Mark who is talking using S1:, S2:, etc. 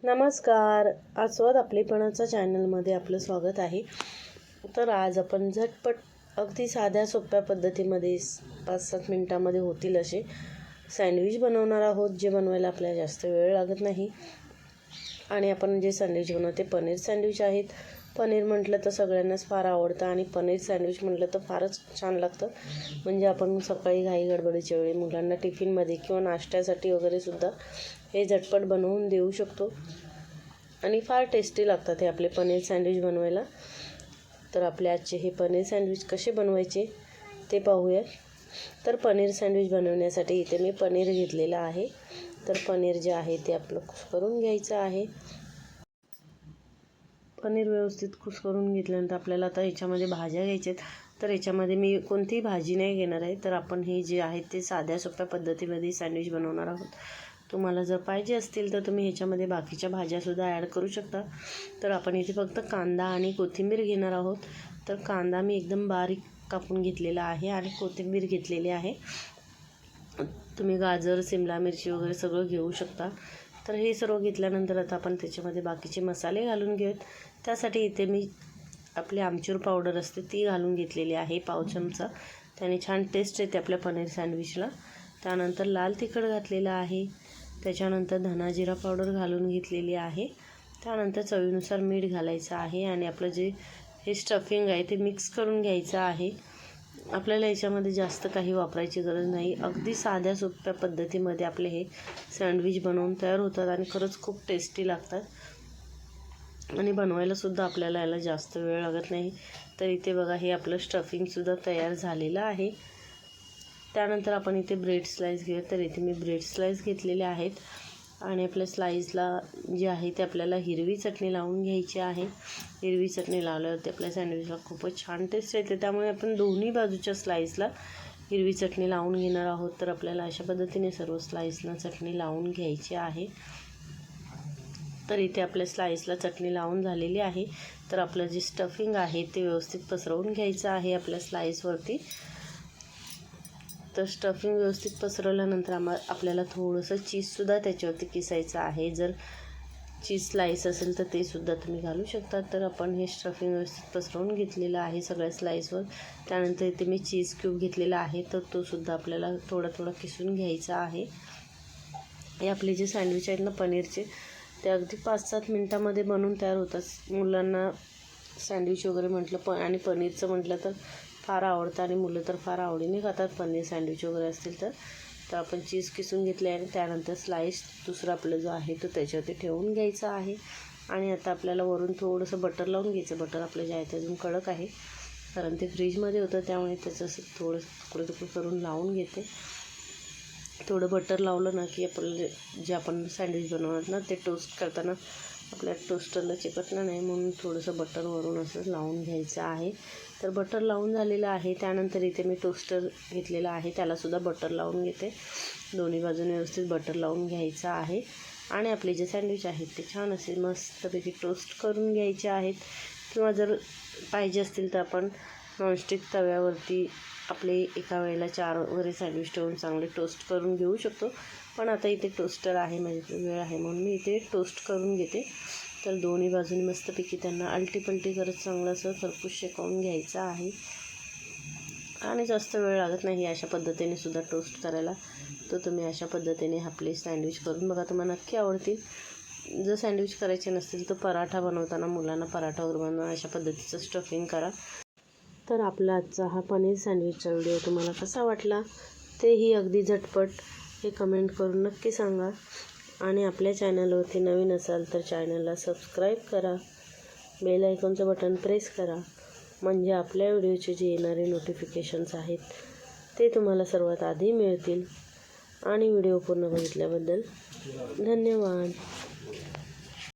S1: नमस्कार, आस्वाद आपलेपणाच्या चॅनलमध्ये आपलं स्वागत आहे. तर आज आपण झटपट अगदी साध्या सोप्या पद्धतीमध्ये 5-7 मिनिटांमध्ये होतील असे सँडविच बनवणार आहोत, जे बनवायला आपल्याला जास्त वेळ लागत नाही. आणि आपण जे सँडविच बनवते पनीर सँडविच आहेत. पनीर म्हटलं तर सगळ्यांनाच फार आवडतं आणि पनीर सँडविच म्हटलं तर फारच छान लागतं. म्हणजे आपण सकाळी घाई गडबडीच्या वेळी मुलांना टिफिनमध्ये किंवा नाश्त्यासाठी वगैरे सुद्धा हे झटपट बनवून देऊ शकतो आणि फार टेस्टी लागतात हे आपले पनीर सँडविच बनवायला. तर आपले आजचे हे पनीर सँडविच कसे बनवायचे ते पाहूया. तर पनीर सँडविच बनवण्यासाठी इथे मी पनीर घेतलेलं आहे. तर पनीर जे आहे ते आपलं कुस्करून घ्यायचं आहे. पनीर व्यवस्थित कुस्करून घेतल्यानंतर आपल्याला आता याच्यामध्ये भाज्या घ्यायच्या आहेत. तर याच्यामध्ये मी कोणतीही भाजी नाही घेणार आहे. तर आपण हे जे आहे ते साध्या सोप्या पद्धतीमध्ये सँडविच बनवणार आहोत. तुम्हाला जर पाहिजे असतील तर तुम्ही ह्याच्यामध्ये बाकीच्या भाज्यासुद्धा ॲड करू शकता. तर आपण इथे फक्त कांदा आणि कोथिंबीर घेणार आहोत. तर कांदा मी एकदम बारीक कापून घेतलेला आहे आणि कोथिंबीर घेतलेली आहे. तुम्ही गाजर, सिमला मिरची वगैरे सगळं घेऊ शकता. तर हे सर्व घेतल्यानंतर आता आपण त्याच्यामध्ये बाकीचे मसाले घालून घेऊयात. त्यासाठी इथे मी आपली आमचूर पावडर असते ती घालून घेतलेली आहे 1 चमचा. त्याने छान टेस्ट येते आपल्या पनीर सँडविचला. त्यानंतर लाल तिखट घातलेलं आहे. त्याच्यानंतर धना जिरा पावडर घालून घेतलेली आहे. त्यानंतर चवीनुसार मीठ घालायचं आहे आणि आपलं जे हे स्टफिंग आहे ते मिक्स करून घ्यायचं आहे. आपल्याला याच्यामध्ये जास्त काही वापरायची गरज नाही. अगदी साध्या सोप्या पद्धतीमध्ये आपले हे सँडविच बनवून तयार होतात आणि खरंच खूप टेस्टी लागतात आणि बनवायलासुद्धा आपल्याला याला जास्त वेळ लागत नाही. तर इथे बघा हे आपलं स्टफिंगसुद्धा तयार झालेलं आहे. त्यानंतर आपण इथे ब्रेड स्लाईस घेऊया. तर इथे मी ब्रेड स्लाईस घेतलेले आहेत आणि आपल्या स्लाईसला जे आहे ते आपल्याला हिरवी चटणी लावून घ्यायची आहे. हिरवी चटणी लावल्यावरती आपल्या सँडविचला खूपच छान टेस्ट येते. त्यामुळे आपण दोन्ही बाजूच्या स्लाईसला हिरवी चटणी लावून घेणार आहोत. तर आपल्याला अशा पद्धतीने सर्व स्लाईसला चटणी लावून घ्यायची आहे. तर इथे आपल्या स्लाईसला चटणी लावून झालेली आहे. तर आपलं जे स्टफिंग आहे ते व्यवस्थित पसरवून घ्यायचं आहे आपल्या स्लाईसवरती. तर स्टफिंग व्यवस्थित पसरवल्यानंतर आपल्याला थोडंसं चीजसुद्धा त्याच्यावरती किसायचं आहे. जर चीज स्लाईस असेल तर ते सुद्धा तुम्ही घालू शकता. तर आपण हे स्टफिंग व्यवस्थित पसरवून घेतलेलं आहे सगळ्या स्लाईसवर. त्यानंतर इथे मी चीज क्यूब घेतलेला आहे. तर तो सुद्धा आपल्याला थोडा थोडा किसून घ्यायचा आहे. हे आपले जे सँडविच आहेत ना पनीरचे ते अगदी 5-7 मिनिटांमध्ये बनवून तयार होतात. मुलांना सँडविच वगैरे म्हटलं आणि पनीरचं म्हटलं तर फार आवडतं आणि मुलं तर फार आवडीने खातात पनीर सँडविच वगैरे असतील तर. तर आपण चीज किसून घेतले आणि त्यानंतर स्लाईस दुसरा आपलं जो आहे तो त्याच्यावरती ठेवून घ्यायचा आहे. आणि आता आपल्याला वरून थोडंसं बटर लावून घ्यायचं. बटर आपलं जे आहे ते अजून कडक आहे कारण ते फ्रीजमध्ये होतं, त्यामुळे त्याचं असं थोडंसं तुकडं करून लावून घेते. थोडं बटर लावलं ना की आपलं जे आपण सँडविच बनवणार ना ते टोस्ट करताना आपल्या टोस्टरला चिकटणार नाही, म्हणून थोडंसं बटर वरून असं लावून घ्यायचं आहे. तर बटर लावून झालेलं आहे. त्यानंतर इथे मी टोस्टर घेतलेला आहे, त्यालासुद्धा बटर लावून घेते. दोन्ही बाजूने व्यवस्थित बटर लावून घ्यायचं आहे आणि आपले जे सँडविच आहेत ते छान असे मस्तपैकी टोस्ट करून घ्यायचे आहेत. किंवा जर पाहिजे असतील तर आपण नॉनस्टिक तव्यावरती आपले एका वेळेला 4 वगैरे सँडविच ठेवून चांगले टोस्ट करून घेऊ शकतो. पण आता इथे टोस्टर आहे, माझी वेळ आहे म्हणून मी इथे टोस्ट करून घेते. तर दोन्ही बाजूनी मस्तपैकी त्यांना आलटीपलटी करत चांगलं असं खरपूस शेकवून घ्यायचं आहे आणि जास्त वेळ लागत नाही अशा पद्धतीने सुद्धा टोस्ट करायला. तर तुम्ही अशा पद्धतीने आपले सँडविच करून बघा, तुम्हाला नक्की आवडतील. जर सँडविच करायचे नसतील तर पराठा बनवताना मुलांना पराठा वगैरे बनवून अशा पद्धतीचं स्टफिंग करा. तर आपला आजचा हा पनीर सँडविचचा व्हिडिओ तुम्हाला कसा वाटला तेही अगदी झटपट हे कमेंट करून नक्की सांगा. आणि आपल्या चॅनलवरती नवीन असाल तर चॅनलला सबस्क्राईब करा. बेल आयकॉनचं बटन प्रेस करा, म्हणजे आपल्या व्हिडिओचे जे येणारे नोटिफिकेशन्स आहेत ते तुम्हाला सर्वात आधी मिळतील. आणि व्हिडिओ पूर्ण बघितल्याबद्दल धन्यवाद.